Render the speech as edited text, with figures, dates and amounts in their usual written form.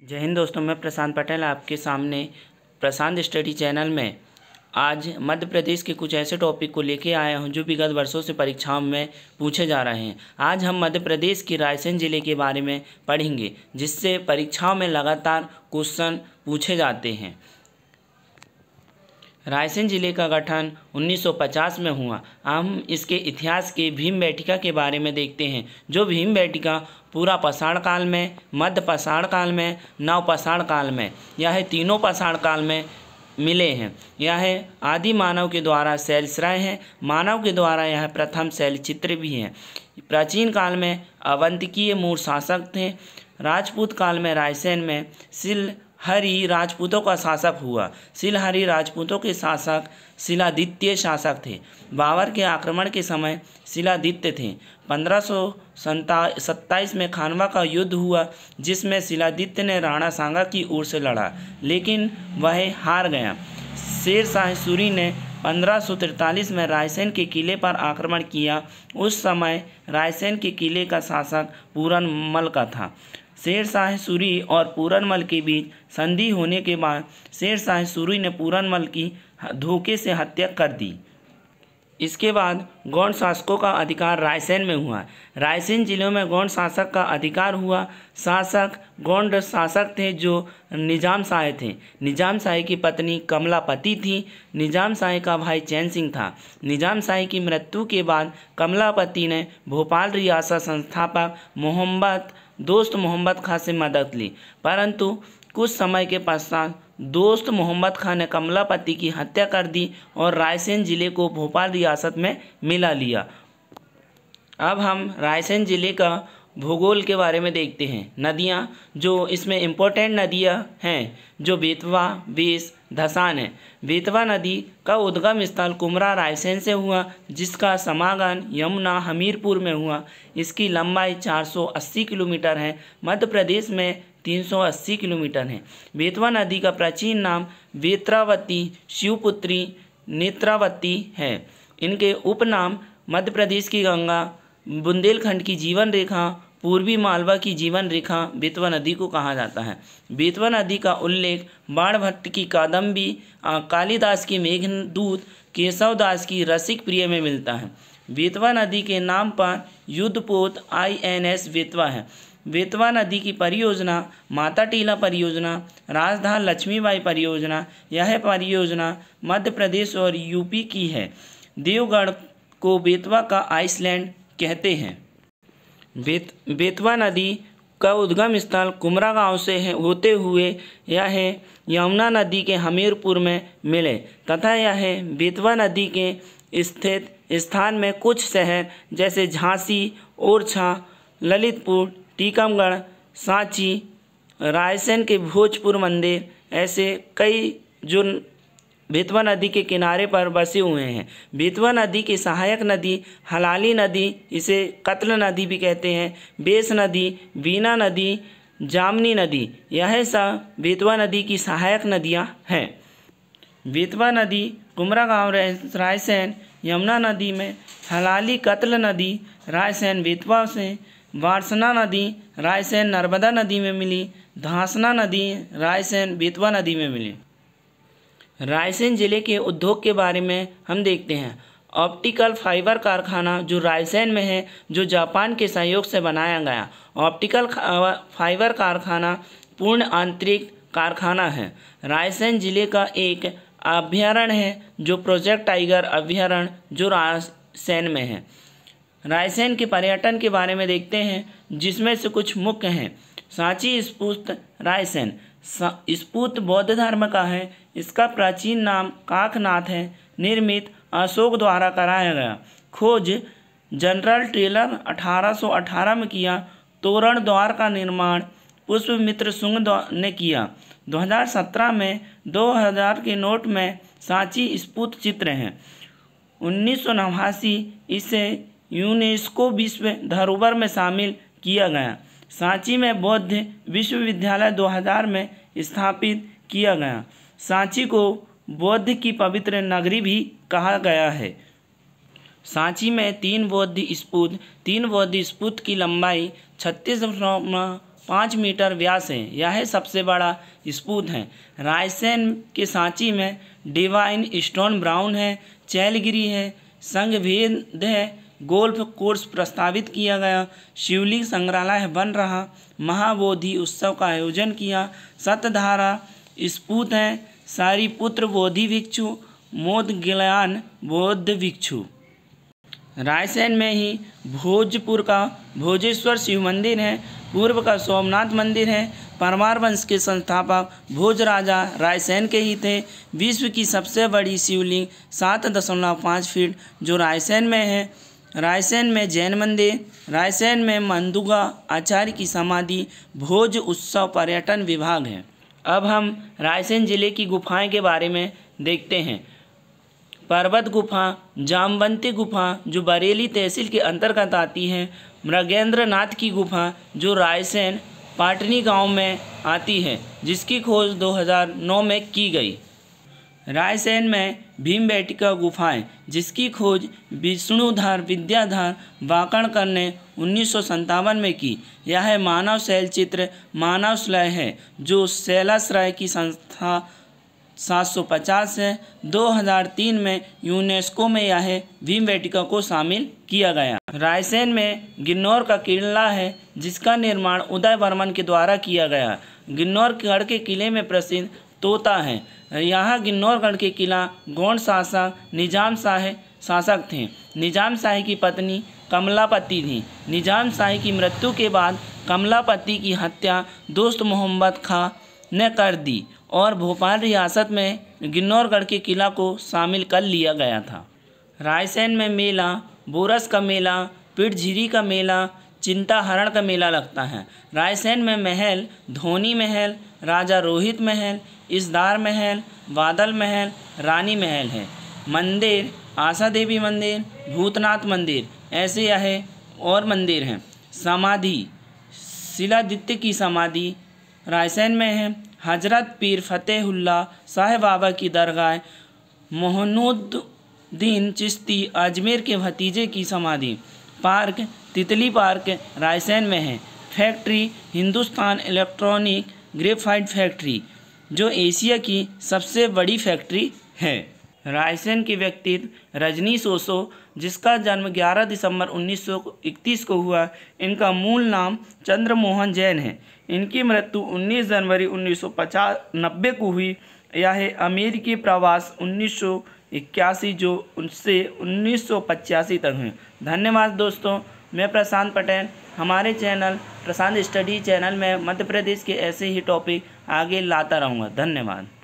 जय हिंद दोस्तों, मैं प्रशांत पटेल आपके सामने प्रशांत स्टडी चैनल में आज मध्य प्रदेश के कुछ ऐसे टॉपिक को लेके आया हूं जो विगत वर्षों से परीक्षाओं में पूछे जा रहे हैं। आज हम मध्य प्रदेश के रायसेन जिले के बारे में पढ़ेंगे, जिससे परीक्षाओं में लगातार क्वेश्चन पूछे जाते हैं। रायसेन जिले का गठन 1950 में हुआ। हम इसके इतिहास के भीमबेटका के बारे में देखते हैं। जो भीमबेटका पूरा पाषाण काल में, मध्य पाषाण काल में, नव पाषाण काल में, यह तीनों पाषाण काल में मिले हैं। यह आदि मानव के द्वारा शैलश्राय है। मानव के द्वारा यह प्रथम शैलचित्र भी है। प्राचीन काल में अवंतिकीय मूल शासक थे। राजपूत काल में रायसेन में शिलहरी राजपूतों का शासक हुआ। शिलहरी राजपूतों के शासक शिलादित्य शासक थे। बाबर के आक्रमण के समय शिलादित्य थे। 1527 में खानवा का युद्ध हुआ, जिसमें शिलादित्य ने राणा सांगा की ओर से लड़ा, लेकिन वह हार गया। शेर शाह सूरी ने 1543 में रायसेन के किले पर आक्रमण किया। उस समय रायसेन के किले का शासक पूरनमल का था। शेर शाह सूरी और पूरनमल के बीच संधि होने के बाद शेर शाह सूरी ने पूरनमल की धोखे से हत्या कर दी। इसके बाद गौड़ शासकों का अधिकार रायसेन में हुआ। रायसेन जिले में गौड़ शासक का अधिकार हुआ। शासक गौड़ शासक थे जो निजाम शाह थे। निजाम शाह की पत्नी कमलापति थी। निजाम शाह का भाई चैन सिंह था। निजाम शाह की मृत्यु के बाद कमलापति ने भोपाल रियासत संस्थापक दोस्त मोहम्मद खां से मदद ली, परंतु कुछ समय के पश्चात दोस्त मोहम्मद खां ने कमलापति की हत्या कर दी और रायसेन जिले को भोपाल रियासत में मिला लिया। अब हम रायसेन जिले का भूगोल के बारे में देखते हैं। नदियाँ, जो इसमें इम्पोर्टेंट नदियाँ हैं, जो बेतवा, बेस, धसान है। बेतवा नदी का उद्गम स्थल कुमरा रायसेन से हुआ, जिसका समागम यमुना हमीरपुर में हुआ। इसकी लंबाई 480 किलोमीटर है। मध्य प्रदेश में 380 किलोमीटर है। बेतवा नदी का प्राचीन नाम बेत्रावती, शिवपुत्री, नेत्रावती है। इनके उपनाम मध्य प्रदेश की गंगा, बुंदेलखंड की जीवन रेखा, पूर्वी मालवा की जीवन रेखा बेतवा नदी को कहा जाता है। बेतवा नदी का उल्लेख बाणभट्ट की कादम्बी, कालिदास की मेघदूत, केशवदास की रसिक प्रिय में मिलता है। बेतवा नदी के नाम पर युद्धपोत INS बेतवा है। बेतवा नदी की परियोजना माता टीला परियोजना, राजधान लक्ष्मीबाई परियोजना, यह परियोजना मध्य प्रदेश और यूपी की है। देवगढ़ को बेतवा का आइसलैंड कहते हैं। बेतवा नदी का उद्गम स्थल कुमरा गांव से होते हुए यह यमुना नदी के हमीरपुर में मिले तथा यह बेतवा नदी के स्थित स्थान में कुछ शहर जैसे झांसी, ओरछा, ललितपुर, टीकमगढ़, सांची, रायसेन के भोजपुर मंदिर, ऐसे कई जो बेतवा नदी के किनारे पर बसे हुए हैं। बेतवा नदी की सहायक नदी हलाली नदी, इसे कत्ल नदी भी कहते हैं, बेस नदी, बीना नदी, जामनी नदी, यह सब बेतवा नदी की सहायक नदियां हैं। बेतवा नदी कुमरा गांव रायसेन, यमुना नदी में हलाली कत्ल नदी रायसेन बेतवा से, वारसना नदी रायसेन नर्मदा नदी में मिली, धासना नदी रायसेन बेतवा नदी में मिली। रायसेन जिले के उद्योग के बारे में हम देखते हैं। ऑप्टिकल फाइबर कारखाना जो रायसेन में है, जो जापान के सहयोग से बनाया गया। ऑप्टिकल फाइबर कारखाना पूर्ण आंतरिक कारखाना है। रायसेन जिले का एक अभयारण्य है, जो प्रोजेक्ट टाइगर अभयारण्य, जो रायसेन में है। रायसेन के पर्यटन के बारे में देखते हैं, जिसमें से कुछ मुख्य हैं। सांची स्फूर्त रायसेन स्फूर्त बौद्ध धर्म का है। इसका प्राचीन नाम काकनाथ है। निर्मित अशोक द्वारा कराया गया। खोज जनरल टेलर 1818 में किया। तोरण द्वार का निर्माण पुष्पमित्र शुंग ने किया। 2017 में 2000 के नोट में सांची स्फूर्त चित्र हैं। 1989 इसे यूनेस्को विश्व धरोहर में शामिल किया गया। सांची में बौद्ध विश्वविद्यालय 2000 में स्थापित किया गया। सांची को बौद्ध की पवित्र नगरी भी कहा गया है। सांची में 3 बौद्ध स्तूप की लंबाई 36 5 मीटर व्यास है। यह सबसे बड़ा स्पूत है। रायसेन के सांची में डिवाइन स्टोन ब्राउन है, चैलगिरी है, संघभेद है, गोल्फ कोर्स प्रस्तावित किया गया, शिवलिंग संग्रहालय बन रहा, महाबोधि उत्सव का आयोजन किया, सतधारा स्पूत है, सारिपुत्र बोधि भिक्षु, मोदग्लायन बौद्ध भिक्षु। रायसेन में ही भोजपुर का भोजेश्वर शिव मंदिर है, पूर्व का सोमनाथ मंदिर है। परमार वंश के संस्थापक भोज राजा रायसेन के ही थे। विश्व की सबसे बड़ी शिवलिंग 7.5 फीट जो रायसेन में है। रायसेन में जैन मंदिर, रायसेन में मंदुगा आचार्य की समाधि, भोज उत्सव पर्यटन विभाग है। अब हम रायसेन जिले की गुफाएं के बारे में देखते हैं। पर्वत गुफा, जामवंती गुफा जो बरेली तहसील के अंतर्गत आती है, मृगेंद्रनाथ की गुफा जो रायसेन पाटनी गांव में आती है, जिसकी खोज 2009 में की गई। रायसेन में भीमबेटका गुफाएं जिसकी खोज विष्णुधर विद्याधर वाकणकर ने 1957 में की। यह मानव शैल चित्र मानवशैल है जो शैलाश्रय की संस्था 750 है। 2003 में यूनेस्को में यह भीमबेटका को शामिल किया गया। रायसेन में गिन्नौर का किला है जिसका निर्माण उदय वर्मन के द्वारा किया गया। गिन्नौरगढ़ के किले में प्रसिद्ध तोता है। यहाँ गिन्नौरगढ़ के किला गौड़ शासक निजाम शाह शासक थे। निजाम शाह की पत्नी कमलापति थी। निजाम शाह की मृत्यु के बाद कमलापति की हत्या दोस्त मोहम्मद खां ने कर दी और भोपाल रियासत में गिन्नौरगढ़ के किला को शामिल कर लिया गया था। रायसेन में मेला, बोरस का मेला, पिठझिरी का मेला, चिंता हरण का मेला लगता है। रायसेन में महल, धोनी महल, राजा रोहित महल, इसदार महल, बादल महल, रानी महल है। मंदिर, आशा देवी मंदिर, भूतनाथ मंदिर, ऐसे यह और मंदिर हैं। समाधि, शिलादित्य की समाधि रायसेन में है। हजरत पीर फतेहुल्ला शाह बाबा की दरगाह, मोहनुद्दीन चिश्ती अजमेर के भतीजे की समाधि। पार्क, तितली पार्क रायसेन में है। Factory, Hindustan electronic graphite factory जो एशिया की सबसे बड़ी फैक्ट्री है। रायसेन के व्यक्तित्व रजनीश ओशो जिसका जन्म 11 दिसंबर 1931 को हुआ। इनका मूल नाम चंद्रमोहन जैन है। इनकी मृत्यु 19 जनवरी 1990 को हुई। यह अमेरिकी प्रवास 1981 जो उनसे 1985 तक हैं। धन्यवाद दोस्तों, मैं प्रशांत पटेल। हमारे चैनल प्रशांत स्टडी चैनल में मध्य प्रदेश के ऐसे ही टॉपिक आगे लाता रहूँगा। धन्यवाद।